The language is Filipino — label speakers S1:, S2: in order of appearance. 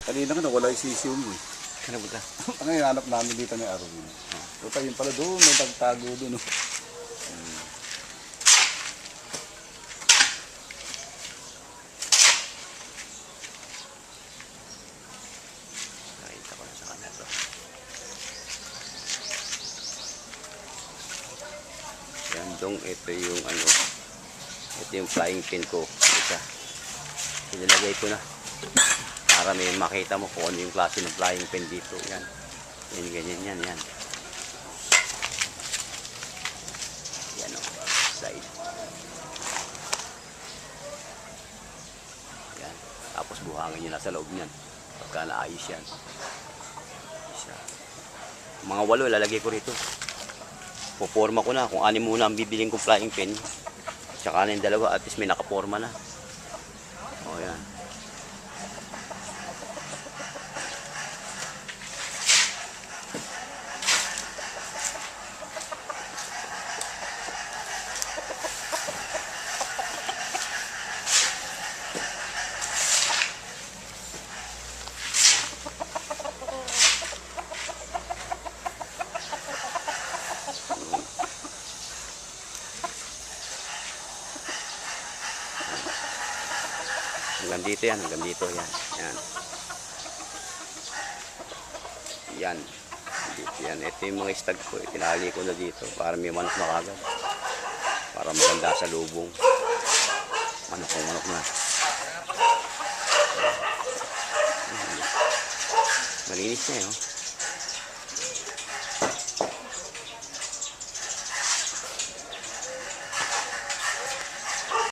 S1: Kanina nga nawala yung sisiw mo eh.
S2: Ano ba?
S1: Ang hinahanap namin dito ni Arvin. Puta yun pala doon, may tagtago doon. Oh.
S2: Nakita ko na sa kanya to. Yan dong, ito yung ano. Ito yung flying pin ko. Isa. Sinilagay ko na. Para may makita mo kung ano yung klase ng flying pin dito. Yan. Yan, ganyan yan. Yan. Yan o. Side. Yan. Tapos buhangin nyo na sa loob niyan. Pagka naayos yan. Isa. Mga 8 lalagay ko rito. Puporma ko na. Kung 6 muna ang bibiling kong flying pin. Tsaka na yung 2. At least may nakaporma na. O yan. Hanggang dito yan, hanggang dito yan. Yan. Yan. Dito yan. Ito yung mga stag ko. Itinali ko na dito para may manok na kagad. Para maganda sa lubong. Manok na. Malinis na yun.